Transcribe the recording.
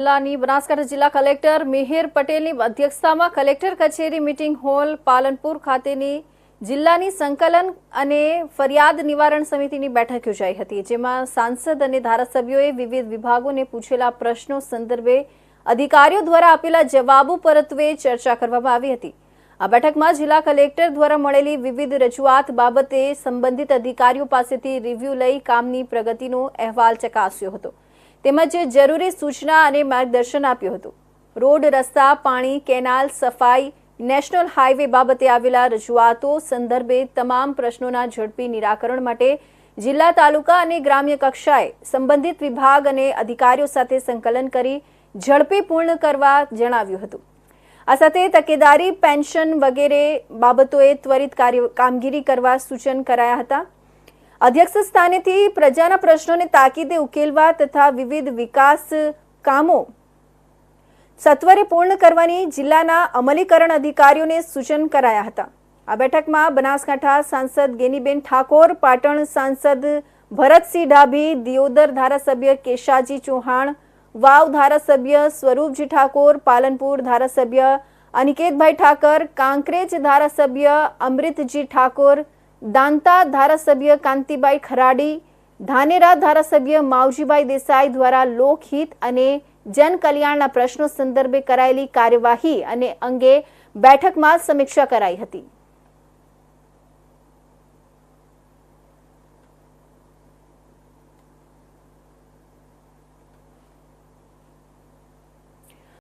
જિલ્લાની બનાસકાંઠા જિલ્લા કલેક્ટર મિહિર પટેલની અધ્યક્ષતામાં કલેક્ટર કચેરી મીટિંગ હોલ પાલનપુર ખાતેની જિલ્લાની સંકલન અને ફરિયાદ નિવારણ સમિતિની બેઠક યોજાઈ હતી, જેમાં સાંસદ અને ધારાસભ્યોએ વિવિધ વિભાગોને પૂછેલા પ્રશ્નો સંદર્ભે અધિકારીઓ દ્વારા આપેલા જવાબો પરત્વે ચર્ચા કરવામાં આવી હતી। આ બેઠકમાં જિલ્લા કલેક્ટર દ્વારા મળેલી વિવિધ રજૂઆત બાબતે સંબંધિત અધિકારીઓ પાસેથી રિવ્યુ લઈ કામની પ્રગતિનો અહેવાલ ચકાસ્યો હતો, તેમજ જરૂરી સૂચના અને માર્ગદર્શન આપ્યું હતું। રોડ, રસ્તા, પાણી, કેનાલ, સફાઈ, નેશનલ હાઈવે બાબતે આવેલા રજૂઆતો સંદર્ભે તમામ પ્રશ્નોના ઝડપી નિરાકરણ માટે જિલ્લા, તાલુકા અને ગ્રામ્ય કક્ષાએ સંબંધિત વિભાગ અને અધિકારીઓ સાથે સંકલન કરી ઝડપી પૂર્ણ કરવા જણાવ્યું હતું। આ સાથે તકેદારી, પેન્શન વગેરે બાબતોએ ત્વરિત કામગીરી કરવા સૂચન કરાયા હતા। અધ્યક્ષ સ્થાનેથી પ્રજાના પ્રશ્નોને તાકીદે ઉકેલવા તથા વિવિધ વિકાસ કામો સત્વરે પૂર્ણ કરવાની જિલ્લાના અમલીકરણ અધિકારીઓને સૂચન કરાયા હતા। આ બેઠકમાં બનાસકાંઠા સાંસદ ગેનીબેન ઠાકોર, પાટણ સાંસદ ભરતસિંહ ડાભી, દિયોદર ધારાસભ્ય કેશાજી ચૌહાણ, વાવ ધારાસભ્ય સ્વરૂપજી ઠાકોર, પાલનપુર ધારાસભ્ય અનિકેતભાઈ ઠાકર, કાંકરેજ ધારાસભ્ય અમૃતજી ઠાકોર, દાંતા ધારાસભ્ય કાંતિભાઈ ખરાડી, ધાનેરા ધારાસભ્ય માવજીભાઈ દેસાઈ દ્વારા લોકહિત અને જનકલ્યાણના પ્રશ્નો સંદર્ભે કરાયેલી કાર્યવાહી અને અંગે બેઠકમાં સમીક્ષા કરાઈ હતી।